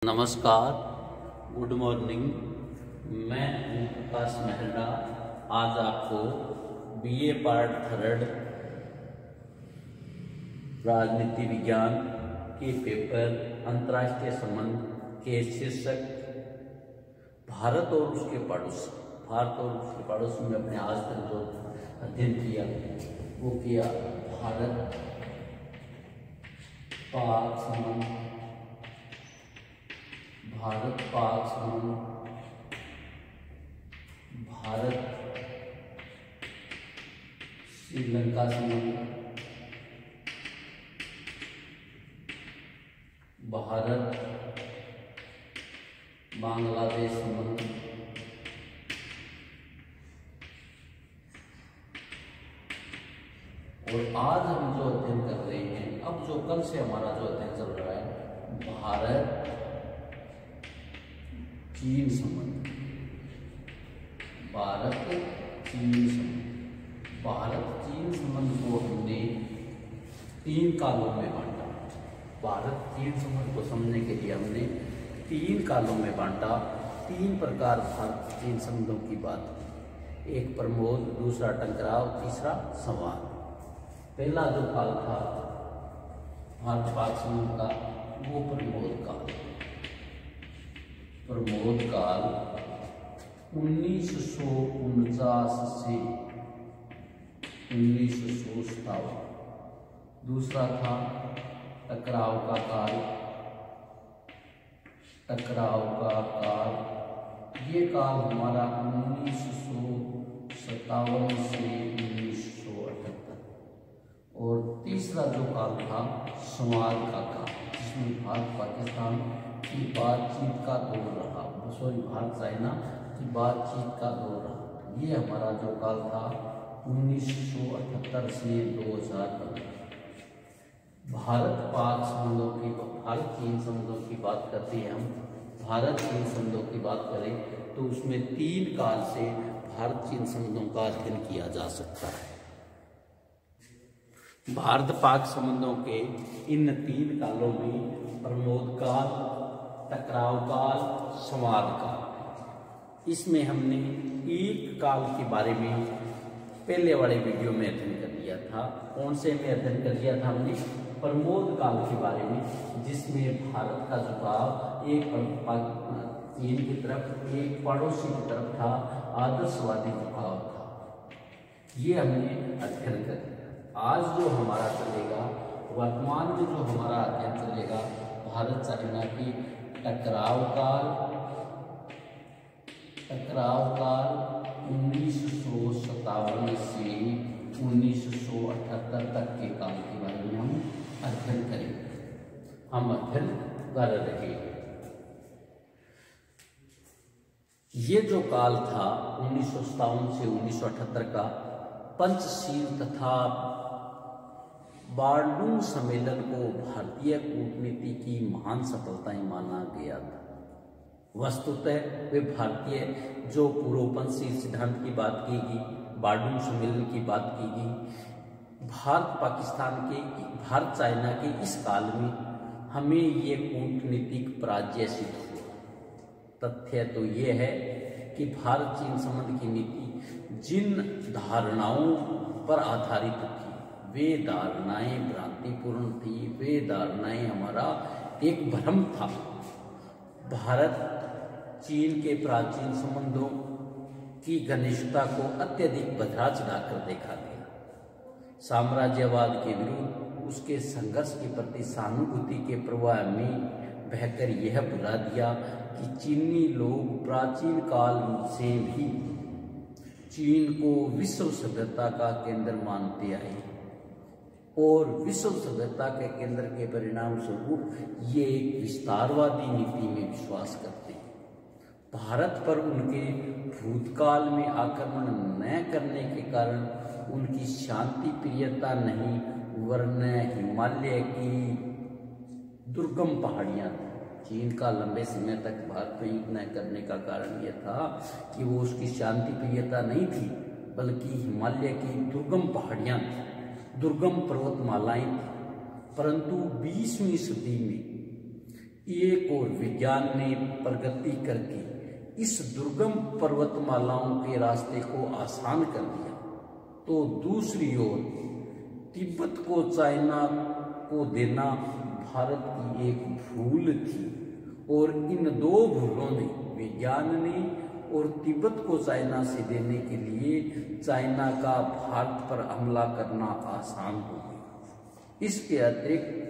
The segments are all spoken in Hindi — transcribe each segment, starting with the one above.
नमस्कार, गुड मॉर्निंग। मैं हूँ प्रकाश मेहरा। आज आपको बीए पार्ट 3 राजनीति विज्ञान के पेपर अंतर्राष्ट्रीय संबंध के शीर्षक भारत और उसके पड़ोसी में अपने आज तक जो अध्ययन किया वो किया भारत पाक संबंध, भारत श्रीलंका संबंध, भारत बांग्लादेश संबंध, और आज हम जो अध्ययन कर रहे हैं, अब जो कल से हमारा जो अध्ययन चल रहा है, भारत चीन संबंध, भारत चीन संबंध को हमने 3 कालों में बांटा। भारत चीन संबंध को समझने के लिए हमने 3 कालों में बांटा। 3 प्रकार भारत चीन संबंधों की बात की। एक प्रमोद, दूसरा टकराव, तीसरा संवाद। पहला जो काल था भारत पाक संबंध का वो प्रमोद काल 1949 से 1957। दूसरा था टकराव का काल। ये काल हमारा 1957 से 1978। और तीसरा जो काल था संवाद का काल, जिसमें भारत पाकिस्तान की बातचीत का दौर रहा, भारत चाइना की बातचीत का दौर रहा। ये हमारा जो काल था 1978 से 2015। भारत चीन संबंधों की बात करते हैं हम। भारत चीन संबंधों की बात करें तो उसमें 3 काल से भारत चीन संबंधों का अध्ययन किया जा सकता है। भारत पाक संबंधों के इन 3 कालों में प्रमोद काल, टकराव काल, संवाद काल, इसमें हमने एक काल के बारे में पहले वाले वीडियो में अध्ययन कर लिया था। कौन से में अध्ययन कर लिया था हमने? प्रमोद काल के बारे में, जिसमें भारत का झुकाव एक चीन की तरफ, एक पड़ोसी की तरफ था, आदर्शवादी झुकाव था। ये हमने अध्ययन कर लिया। आज जो हमारा चलेगा, वर्तमान में जो हमारा अध्ययन चलेगा, भारत चाइना की टकराव काल 1957 से 1978 तक के काल के बारे में हम अध्ययन करेंगे। हम अध्ययन कर रहे हैं। ये जो काल था 1957 से 1978 का, पंचशील तथा बार्डून सम्मेलन को भारतीय कूटनीति की महान सफलताएं माना गया था। वस्तुतः वे भारतीय जो पूर्वपंथी सिद्धांत की बात की गई, बार्डून सम्मेलन की बात की गई, भारत चाइना के इस काल में हमें ये कूटनीतिक पराजय सिद्ध हुआ। तथ्य तो ये है कि भारत चीन संबंध की नीति जिन धारणाओं पर आधारित थी, वे धारणाएं भ्रांतिपूर्ण थी। वे धारणाएं हमारा एक भ्रम था। भारत चीन के प्राचीन संबंधों की घनिष्ठता को अत्यधिक बढ़ा चढ़ाकर देखा गया। साम्राज्यवाद के विरुद्ध उसके संघर्ष के प्रति सहानुभूति के प्रवाह में बहकर यह भुला दिया कि चीनी लोग प्राचीन काल से भी चीन को विश्व सभ्यता का केंद्र मानते आए और विश्व सभ्यता के केंद्र के परिणाम स्वरूप ये एक विस्तारवादी नीति में विश्वास करते हैं। भारत पर उनके भूतकाल में आक्रमण न करने के कारण उनकी शांति प्रियता नहीं, वरन हिमालय की दुर्गम पहाड़ियां थी। चीन का लंबे समय तक भारत पर युद्ध न करने का कारण यह था कि वो उसकी शांति प्रियता नहीं थी, बल्कि हिमालय की दुर्गम पहाड़ियां थी, दुर्गम पर्वतमालाएं थी। परंतु 20वीं सदी में एक और विज्ञान ने प्रगति करके इस दुर्गम पर्वतमालाओं के रास्ते को आसान कर दिया, तो दूसरी ओर तिब्बत को चाइना को देना भारत की एक भूल थी और इन दो भूलों ने, विज्ञान ने और तिब्बत को चाइना से देने के लिए चाइना का भारत पर हमला करना आसान हो गया। इसके अतिरिक्त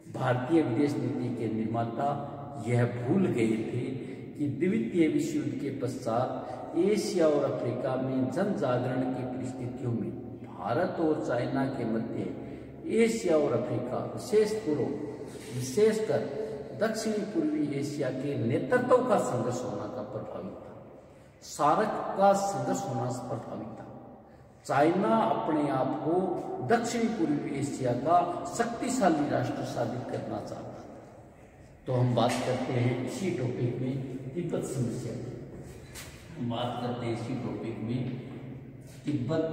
भारतीय विदेश नीति के निर्माता यह भूल गए थे कि द्वितीय विश्व युद्ध के पश्चात एशिया और अफ्रीका में जन जागरण की परिस्थितियों में भारत और चाइना के मध्य एशिया और अफ्रीका विशेषकर दक्षिणी पूर्वी एशिया के नेतृत्व का संघर्ष होना का प्रभावित था, सार्क का संघर्ष होना प्रभावित था। चाइना अपने आप को दक्षिणी पूर्वी एशिया का शक्तिशाली राष्ट्र साबित करना चाहता था। तो हम बात करते हैं इसी टॉपिक में तिब्बत समस्या की। हम बात करते हैं इसी टॉपिक में तिब्बत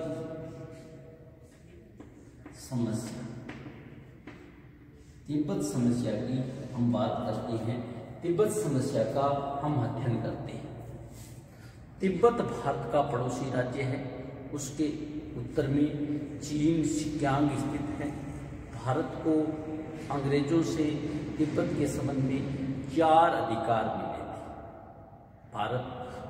समस्या। तिब्बत समस्या की हम बात करते हैं, तिब्बत समस्या का हम अध्ययन करते हैं। तिब्बत भारत का पड़ोसी राज्य है, उसके उत्तर में चीन शिक्यांग स्थित है। भारत को अंग्रेजों से तिब्बत के संबंध में 4 अधिकार मिले थे। भारत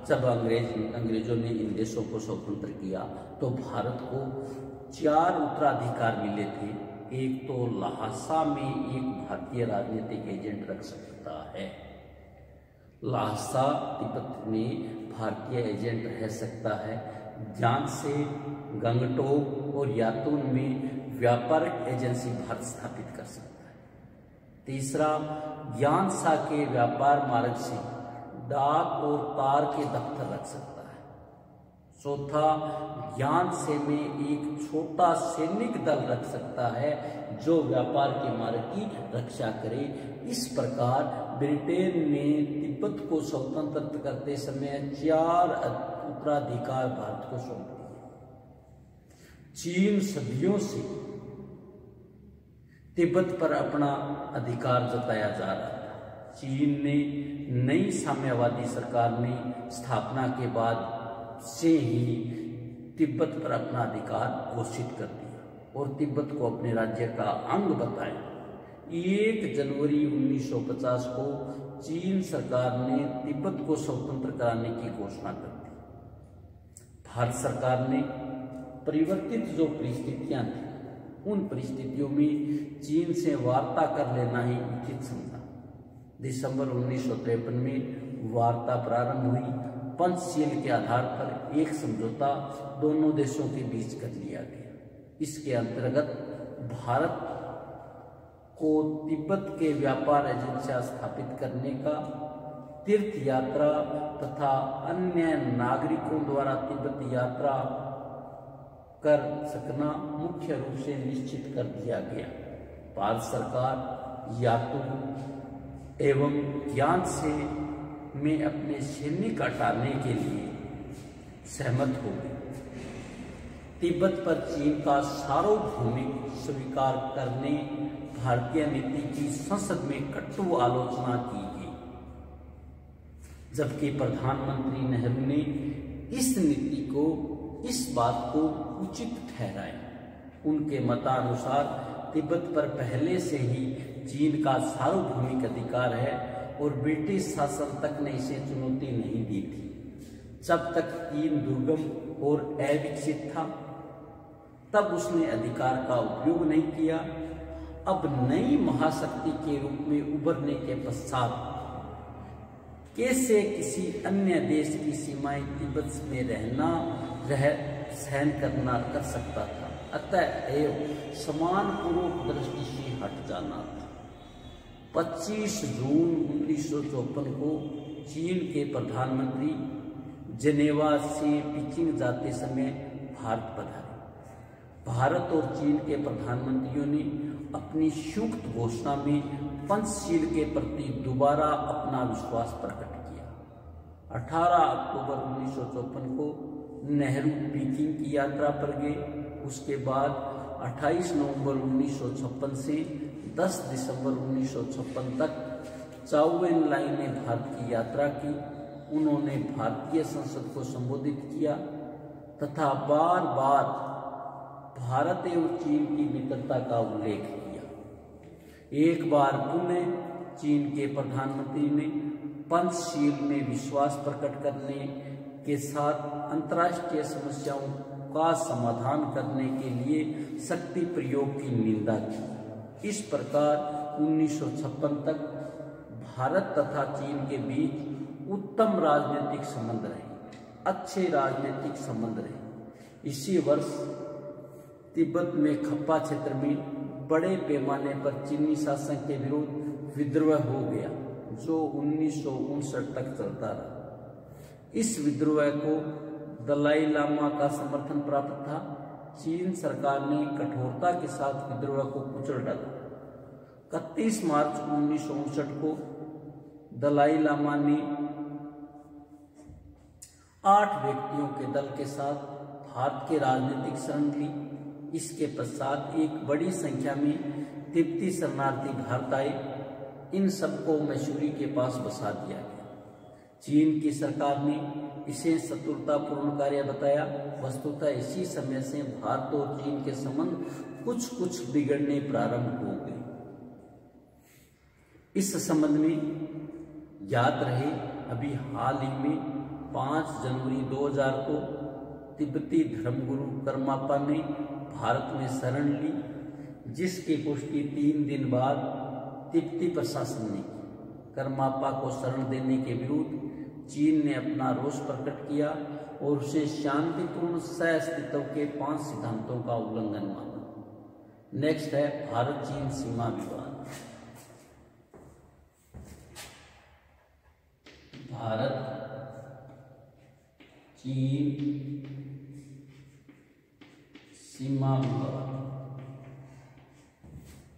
जब अंग्रेजों ने इन देशों को स्वतंत्र किया तो भारत को 4 उत्तराधिकार मिले थे। एक तो लहासा में एक भारतीय राजनीतिक एजेंट रख सकता है, लहासा तिब्बत में भारतीय एजेंट रह सकता है। झांसी, गंगटोक और यातून में व्यापारिक एजेंसी भारत स्थापित कर सकता है। तीसरा, यानसा के व्यापार मार्ग से डाक और तार के दफ्तर रख सकता है। चौथा, यानसे में एक छोटा सैनिक दल रख सकता है जो व्यापार के मार्ग की रक्षा करे। इस प्रकार ब्रिटेन ने तिब्बत को स्वतंत्र करते समय 4 उत्तराधिकार भारत को सौंप दिए। चीन सदियों से तिब्बत पर अपना अधिकार जताया जा रहा था। चीन ने नई साम्यवादी सरकार ने स्थापना के बाद से ही तिब्बत पर अपना अधिकार घोषित कर दिया और तिब्बत को अपने राज्य का अंग बताया। 1 जनवरी 1950 को चीन सरकार ने तिब्बत को स्वतंत्र कराने की घोषणा कर दी। भारत सरकार ने परिवर्तित जो परिस्थितियां थी, उन परिस्थितियों में चीन से वार्ता कर लेना ही उचित समझा। दिसंबर 1953 में वार्ता प्रारंभ हुई। पंचशील के आधार पर एक समझौता दोनों देशों के बीच कर लिया गया। इसके अंतर्गत भारत को तिब्बत के व्यापार एजेंसियां स्थापित करने का, तीर्थ यात्रा तथा अन्य नागरिकों द्वारा तिब्बत यात्रा कर सकना मुख्य रूप से निश्चित कर दिया गया। भारत सरकार यातून एवं यानसे में अपने सैनिक हटाने के लिए सहमत हो गई। तिब्बत पर चीन का सार्वभौमिक स्वीकार करने भारतीय नीति की संसद में कटु आलोचना की गई, जबकि प्रधानमंत्री नेहरू ने इस नीति को, इस बात को उचित ठहराया। उनके मतानुसार तिब्बत पर पहले से ही चीन का सार्वभौमिक अधिकार है और ब्रिटिश शासन तक ने इसे चुनौती नहीं दी थी। जब तक चीन दुर्गम और अविकसित था तब उसने अधिकार का उपयोग नहीं किया। अब नई महाशक्ति के रूप में उभरने के पश्चात कैसे किसी अन्य देश की सीमाएं तिब्बत में सहन कर सकता था। अतएव समान पूर्वक दृष्टि से हट जाना था। 25 जून 1954 को चीन के प्रधानमंत्री जेनेवा से पीचिंग जाते समय भारत पधारे। भारत और चीन के प्रधानमंत्रियों ने अपनी संयुक्त घोषणा में पंचशील के प्रति दोबारा अपना विश्वास प्रकट किया। 18 अक्टूबर 1954 को नेहरू पीकिंग की यात्रा पर गए। उसके बाद 28 नवंबर 1956 से 10 दिसंबर 1956 तक चाउ एन लाई ने भारत की यात्रा की। उन्होंने भारतीय संसद को संबोधित किया तथा बार बार भारत एवं चीन की मित्रता का उल्लेख किया। एक बार पुनः चीन के प्रधानमंत्री ने पंचशील में विश्वास प्रकट करने के साथ अंतर्राष्ट्रीय समस्याओं का समाधान करने के लिए शक्ति प्रयोग की निंदा की। इस प्रकार 1956 तक भारत तथा चीन के बीच उत्तम राजनीतिक संबंध रहे, अच्छे राजनीतिक संबंध रहे। इसी वर्ष तिब्बत में खप्पा क्षेत्र में बड़े पैमाने पर चीनी शासन के विरुद्ध विद्रोह हो गया, जो 1959 तक चलता रहा। इस विद्रोह को दलाई लामा का समर्थन प्राप्त था। चीन सरकार ने कठोरता के साथ विद्रोह को कुचल डाला। 31 मार्च 1959 को दलाई लामा ने 8 व्यक्तियों के दल के साथ भारत के राजनीतिक शरण ली। इसके पश्चात एक बड़ी संख्या में तिब्बती शरणार्थी भारत आए। इन सबको मैसूरी के पास बसा दिया गया। चीन की सरकार ने इसे शत्रुतापूर्ण कार्य बताया। वस्तुतः इसी समय से भारत और चीन के संबंध कुछ कुछ बिगड़ने प्रारंभ हो गए। इस संबंध में याद रहे, अभी हाल ही में 5 जनवरी 2000 को तिब्बती धर्मगुरु करमापा ने भारत में शरण ली, जिसकी पुष्टि 3 दिन बाद तिब्बती प्रशासन ने की। करमापा को शरण देने के विरुद्ध चीन ने अपना रोष प्रकट किया और उसे शांतिपूर्ण सह-अस्तित्व के 5 सिद्धांतों का उल्लंघन माना। नेक्स्ट है भारत चीन सीमा विवाद। भारत चीन सीमा विवाद।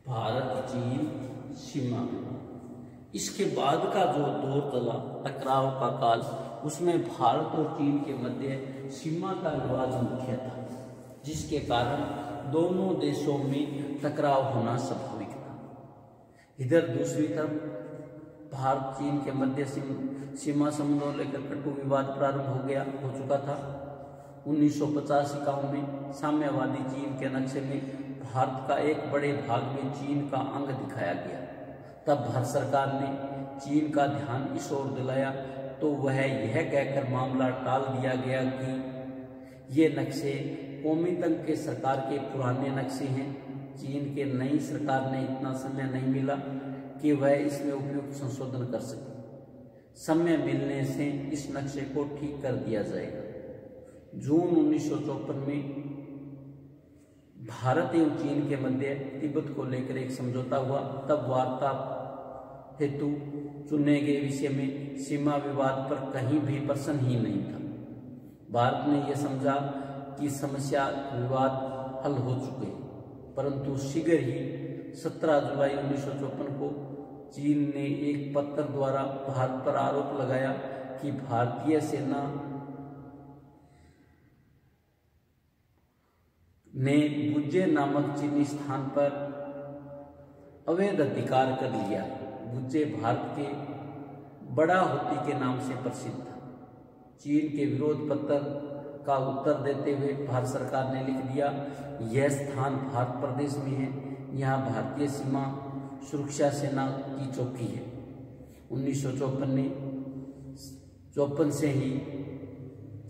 भारत चीन सीमा विवाद। इसके बाद का जो दौर चला टकराव का काल, उसमें भारत और चीन के मध्य सीमा का विवाद मुख्य था, जिसके कारण दोनों देशों में टकराव होना स्वाभाविक था। इधर दूसरी तरफ भारत चीन के मध्य सीमा संबंधों लेकर कटु विवाद प्रारंभ हो चुका था। 1950-51 में साम्यवादी चीन के नक्शे में भारत का एक बड़े भाग में चीन का अंग दिखाया गया। तब भारत सरकार ने चीन का ध्यान इस ओर दिलाया तो वह यह कहकर मामला टाल दिया गया कि ये नक्शे कोमिंतांग के सरकार के पुराने नक्शे हैं। चीन के नई सरकार ने इतना समय नहीं मिला कि वह इसमें उपयुक्त संशोधन कर सके। समय मिलने से इस नक्शे को ठीक कर दिया जाएगा। जून 1954 में भारत एवं चीन के मध्य तिब्बत को लेकर एक समझौता हुआ। तब वार्ता हेतु चुने गए विषय में सीमा विवाद पर कहीं भी प्रश्न ही नहीं था। भारत ने यह समझा कि समस्या विवाद हल हो चुके, परंतु शीघ्र ही 17 जुलाई 1954 को चीन ने एक पत्र द्वारा भारत पर आरोप लगाया कि भारतीय सेना ने बुज्जे नामक चीनी स्थान पर अवैध अधिकार कर लिया। बुज्जे भारत के बड़ा होती के नाम से प्रसिद्ध था। चीन के विरोध पत्र का उत्तर देते हुए भारत सरकार ने लिख दिया, यह स्थान भारत प्रदेश में है, यहाँ भारतीय सीमा सुरक्षा सेना की चौकी है। 1954 से ही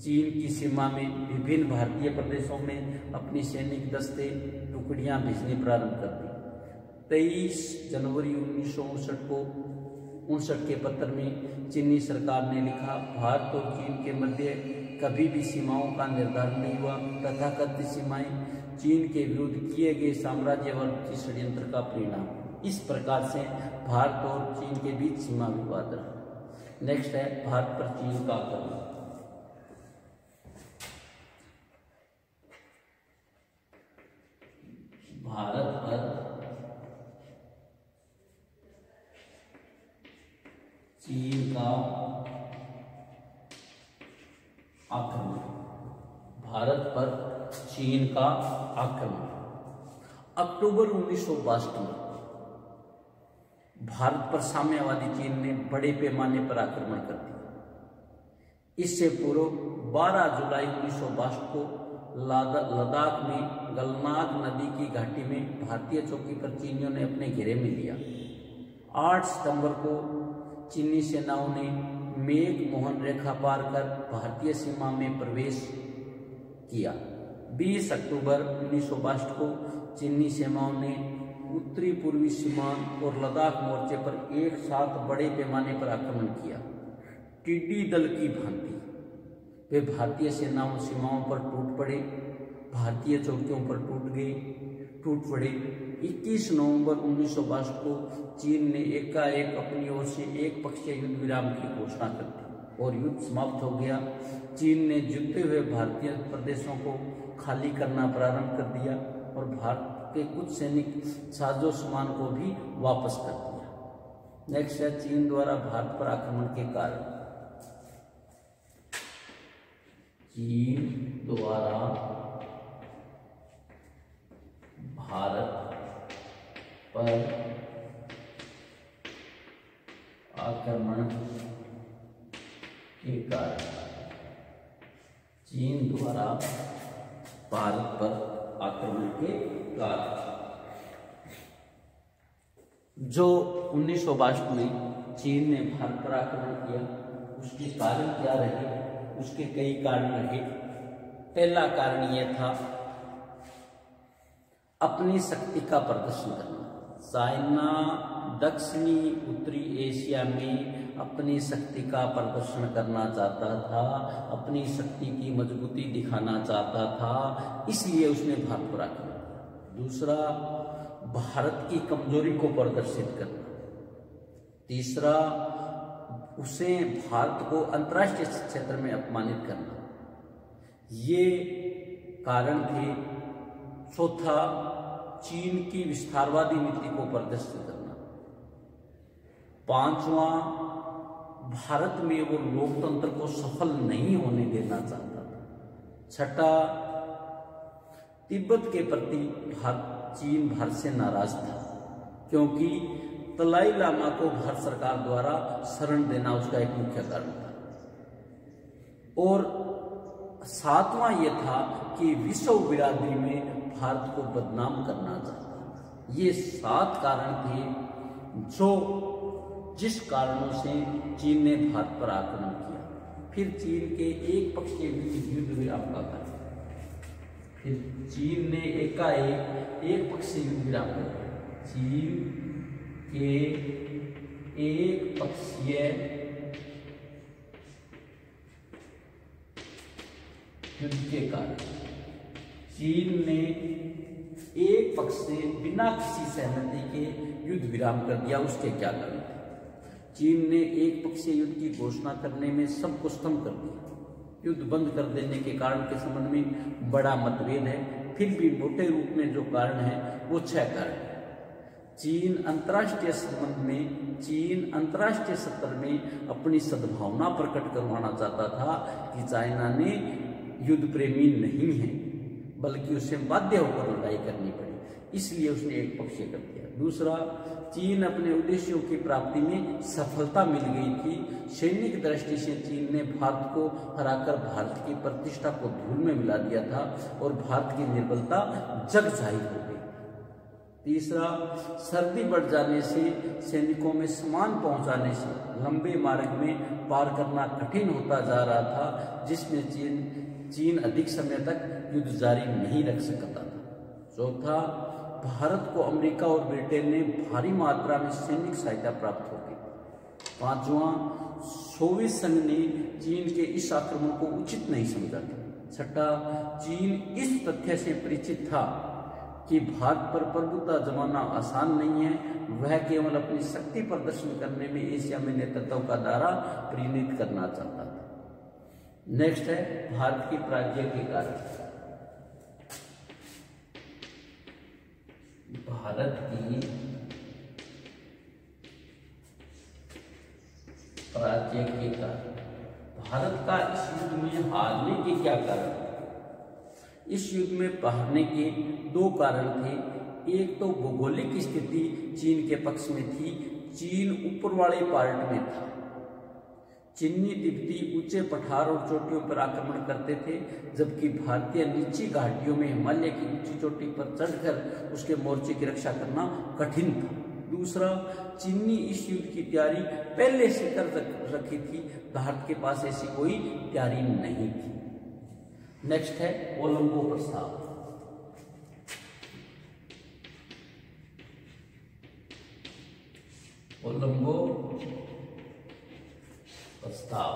चीन की सीमा में विभिन्न भारतीय प्रदेशों में अपनी सैनिक दस्ते टुकड़ियां भेजनी प्रारंभ कर दी। 23 जनवरी 1959 के पत्र में चीनी सरकार ने लिखा, भारत और चीन के मध्य कभी भी सीमाओं का निर्धारण नहीं हुआ। तथाकथित सीमाएं चीन के विरुद्ध किए गए साम्राज्यवादी षड्यंत्र का परिणाम। इस प्रकार से भारत और चीन के बीच सीमा विवाद रहा। नेक्स्ट है भारत पर चीन का आक्रमण। भारत पर चीन का आक्रमण। भारत पर चीन का आक्रमण। अक्टूबर 1962 में भारत पर साम्यवादी चीन ने बड़े पैमाने पर आक्रमण कर दिया। इससे पूर्व 12 जुलाई 1962 को लद्दाख में गलनाग नदी की घाटी में भारतीय चौकी पर चीनियों ने अपने घेरे में लिया। 8 सितंबर को चीनी सेनाओं ने मेक मोहन रेखा पार कर भारतीय सीमा में प्रवेश किया। 20 अक्टूबर 1962 को चीनी सेनाओं ने उत्तरी पूर्वी सीमांत और लद्दाख मोर्चे पर एक साथ बड़े पैमाने पर आक्रमण किया। टिड्डी दल की भांति वे भारतीय सीमाओं पर टूट पड़े, भारतीय चौकियों पर टूट पड़े। 21 नवंबर 1962 को चीन ने एकाएक अपनी ओर से एक पक्षीय युद्ध विराम की घोषणा कर दी और युद्ध समाप्त हो गया। चीन ने जीते हुए भारतीय प्रदेशों को खाली करना प्रारंभ कर दिया और भारत के कुछ सैनिक साजो सामान को भी वापस कर दिया। नेक्स्ट है चीन द्वारा भारत पर आक्रमण के कारण। चीन द्वारा भारत पर आक्रमण के कारण। चीन द्वारा भारत पर आक्रमण के कारण जो 1962 में चीन ने भारत पर आक्रमण किया, उसके कारण क्या रहे? उसके कई कारण रहे। पहला कारण यह था अपनी शक्ति का प्रदर्शन करना। चाइना दक्षिणी उत्तरी एशिया में अपनी शक्ति का प्रदर्शन करना चाहता था, अपनी शक्ति की मजबूती दिखाना चाहता था, इसलिए उसने भारत पर आक्रमण किया। दूसरा, भारत की कमजोरी को प्रदर्शित करना। तीसरा, उसे भारत को अंतर्राष्ट्रीय क्षेत्र में अपमानित करना। ये कारण थे। चौथा, चीन की विस्तारवादी नीति को प्रदर्शित करना। पांचवा, भारत में वो लोकतंत्र को सफल नहीं होने देना चाहता था। छठा, तिब्बत के प्रति चीन भारत से नाराज था क्योंकि दलाई लामा को भारत सरकार द्वारा शरण देना उसका एक मुख्य कारण था। और सातवां यह था कि विश्व बिरादरी में भारत को बदनाम करना चाहता था। ये 7 कारण थे जिस कारणों से चीन ने भारत पर आक्रमण किया। फिर चीन के एक पक्षीय युद्ध विराम का कारण। फिर चीन ने एकाएक एक पक्षीय युद्ध विराम कर दिया। चीन के एक पक्षीय युद्ध के कारण चीन ने एक पक्ष से बिना किसी सहमति के युद्ध विराम कर दिया। उसके क्या कारण थे? चीन ने एक पक्षीय युद्ध की घोषणा करने में सब कुछ स्तंभ कर दिया। युद्ध बंद कर देने के कारण के संबंध में बड़ा मतभेद है। फिर भी मोटे रूप में जो कारण है वो 6 कारण है। चीन अंतर्राष्ट्रीय स्तर में अपनी सद्भावना प्रकट करवाना चाहता था कि चाइना ने युद्ध प्रेमी नहीं है, बल्कि उसे बाध्य होकर लड़ाई करनी पड़ी, इसलिए उसने एक पक्षीय कर दिया। दूसरा, चीन अपने उद्देश्यों की प्राप्ति में सफलता मिल गई थी। सैनिक दृष्टि से चीन ने भारत को हराकर भारत की प्रतिष्ठा को धूल में मिला दिया था और भारत की निर्बलता जग जाहिर हो गई। तीसरा, सर्दी बढ़ जाने से सैनिकों में सामान पहुंचाने से लंबे मार्ग में पार करना कठिन होता जा रहा था, जिसमें चीन अधिक समय तक युद्ध जारी नहीं रख सकता था। चौथा, भारत को अमेरिका और ब्रिटेन ने भारी मात्रा में सैनिक सहायता प्राप्त हो गई। पांचवा, सोवियत संघ ने चीन के इस आक्रमण को उचित नहीं समझा था। छठा, चीन इस तथ्य से परिचित था कि भारत पर प्रभुत्व जमाना आसान नहीं है। वह केवल अपनी शक्ति प्रदर्शन करने में एशिया में नेतृत्व का दायरा परिणित करना चाहता था। नेक्स्ट है भारत की पराजय के कारण। भारत की पराजय के कारण। भारत का इस युद्ध में हारने के क्या कारण? इस युद्ध में हारने के 2 कारण थे। एक तो भौगोलिक स्थिति चीन के पक्ष में थी। चीन ऊपर वाले पार्ट में था। चीनी तिब्बती ऊंचे पठार और चोटियों पर आक्रमण करते थे, जबकि भारतीय निचली घाटियों में हिमालय की ऊंची चोटी पर चढ़कर उसके मोर्चे की रक्षा करना कठिन था। दूसरा, चीनी इस युद्ध की तैयारी पहले से कर रखी थी, भारत के पास ऐसी कोई तैयारी नहीं थी। नेक्स्ट है कोलंबो प्रस्ताव। कोलंबो प्रस्ताव।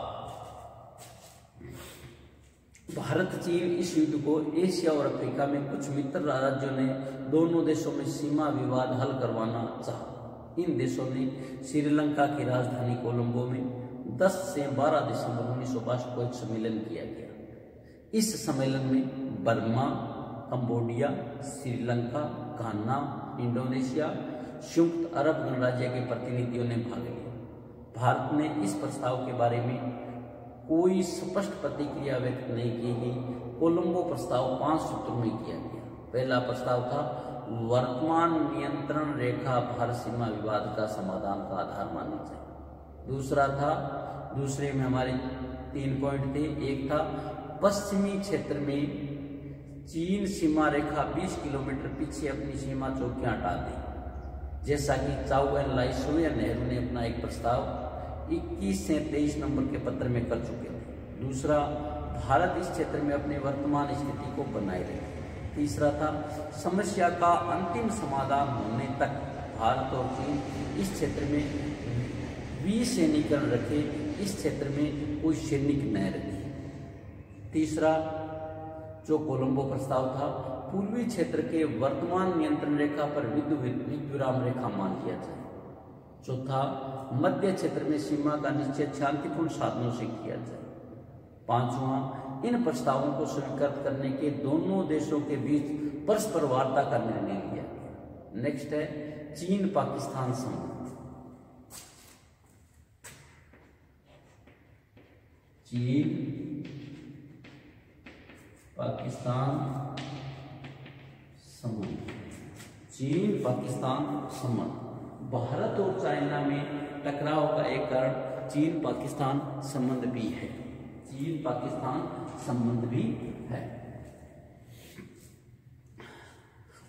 भारत चीन इस युद्ध को एशिया और अफ्रीका में कुछ मित्र राज्यों ने दोनों देशों में सीमा विवाद हल करवाना चाहा। इन देशों ने श्रीलंका की राजधानी कोलंबो में 10 से 12 दिसंबर 1962 को एक सम्मेलन किया गया। इस सम्मेलन में बर्मा, कंबोडिया, श्रीलंका, घाना, इंडोनेशिया, संयुक्त अरब गणराज्य के प्रतिनिधियों ने भाग लिया। भारत ने इस प्रस्ताव के बारे में कोई स्पष्ट प्रतिक्रिया व्यक्त नहीं की गई। कोलंबो प्रस्ताव 5 सूत्रों में किया गया। पहला प्रस्ताव था वर्तमान नियंत्रण रेखा भारत सीमा विवाद का समाधान का आधार माननी चाहिए। दूसरे में हमारे 3 पॉइंट थे। एक था पश्चिमी क्षेत्र में चीन सीमा रेखा 20 किलोमीटर पीछे अपनी सीमा चौकियां हटा दी, जैसा कि चाउ एन लाई या नेहरू ने अपना एक प्रस्ताव 21 से 23 नंबर के पत्र में कर चुके थे। दूसरा, भारत इस क्षेत्र में अपने वर्तमान स्थिति को बनाए रखे। तीसरा था समस्या का अंतिम समाधान होने तक भारत और चीन इस क्षेत्र में विसैनिकरण रखे, इस क्षेत्र में कोई सैनिक न रखे। तीसरा जो कोलंबो प्रस्ताव था, पूर्वी क्षेत्र के वर्तमान नियंत्रण रेखा पर युद्ध विराम रेखा मान लिया जाए। चौथा, मध्य क्षेत्र में सीमा का निश्चय शांतिपूर्ण साधनों से किया जाए। पांचवा, इन प्रस्तावों को स्वीकृत करने के दोनों देशों के बीच परस्पर वार्ता का निर्णय लिया गया। नेक्स्ट है चीन पाकिस्तान संबंध। चीन पाकिस्तान संबंध। चीन पाकिस्तान संबंध। भारत और चाइना में टकराव का एक कारण चीन पाकिस्तान संबंध भी है। चीन पाकिस्तान संबंध भी है।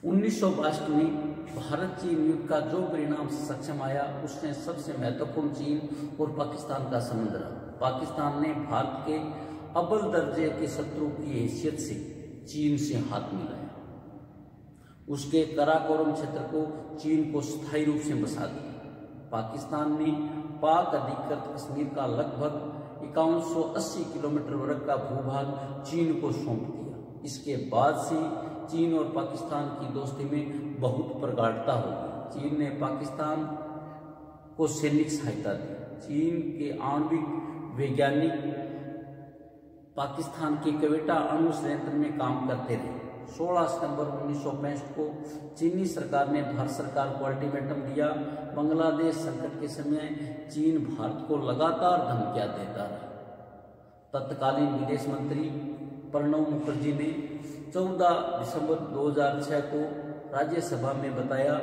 1962 में भारत चीन युद्ध का जो परिणाम सक्षम आया, उसने सबसे महत्वपूर्ण चीन और पाकिस्तान का संबंध रहा। पाकिस्तान ने भारत के अव्वल दर्जे के शत्रु की हैसियत से चीन से हाथ मिलाया। उसके कराकोरम क्षेत्र को चीन को स्थायी रूप से बसा दिया। पाकिस्तान ने पाक अधिकृत कश्मीर का लगभग 5180 किलोमीटर वर्ग का भूभाग चीन को सौंप दिया। इसके बाद से चीन और पाकिस्तान की दोस्ती में बहुत प्रगाढ़ता हो गई। चीन ने पाकिस्तान को सैनिक सहायता दी। चीन के आणविक वैज्ञानिक पाकिस्तान के क्वेटा अणु संयंत्र में काम करते रहे। 16 सितंबर 1965 को चीनी सरकार ने भारत सरकार को अल्टीमेटम दिया। बांग्लादेश संकट के समय चीन भारत को लगातार धमकियां देता रहा। तत्कालीन विदेश मंत्री प्रणब मुखर्जी ने 14 दिसंबर 2006 को राज्यसभा में बताया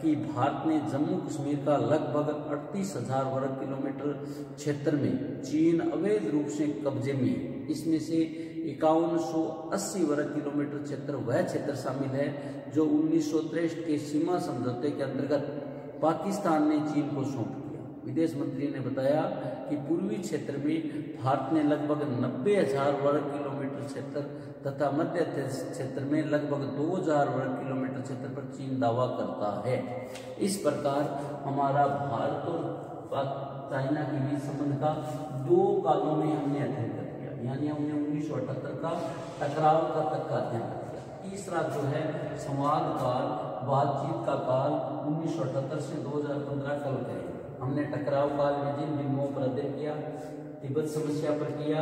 कि भारत ने जम्मू कश्मीर का लगभग 38,000 वर्ग किलोमीटर क्षेत्र में चीन अवैध रूप से कब्जे में है। इसमें से 5180 वर्ग किलोमीटर क्षेत्र वह क्षेत्र शामिल है जो 1963 के सीमा समझौते के अंतर्गत पाकिस्तान ने चीन को सौंप दिया। विदेश मंत्री ने बताया कि पूर्वी क्षेत्र में भारत ने लगभग 90,000 वर्ग किलोमीटर क्षेत्र तथा मध्य क्षेत्र में लगभग 2000 वर्ग किलोमीटर क्षेत्र पर चीन दावा करता है। इस प्रकार हमारा भारत और चाइना के बीच संबंध का 2 कालों में हमने अध्ययन कर दिया, यानी हमने 1978 का टकराव का तक का अध्ययन कर दिया। तीसरा जो है संवाद काल, बातचीत का काल 1978 से 2015 कल करें। हमने टकराव काल में जिन बिंदुओं पर अध्ययन किया, तिब्बत समस्या पर किया,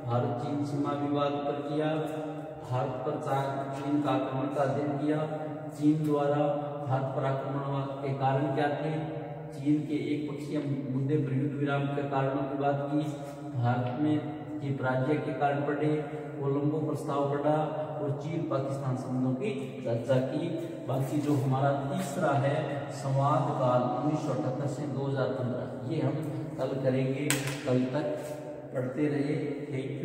भारत चीन सीमा विवाद पर किया, भारत पर चीन का आक्रमण का अध्ययन किया, चीन द्वारा भारत पर आक्रमण के कारण क्या थे, चीन के एक पक्षीय मुद्दे पर युद्ध विराम के कारणों की बात की, भारत में ये पराजय के कारण पढ़े, कोलंबो प्रस्ताव पढ़ा और चीन पाकिस्तान संबंधों की चर्चा की। बाकी जो हमारा तीसरा है संवाद काल 1978 से 2015, ये हम कल करेंगे। कल तक पढ़ते रहे। ठीक।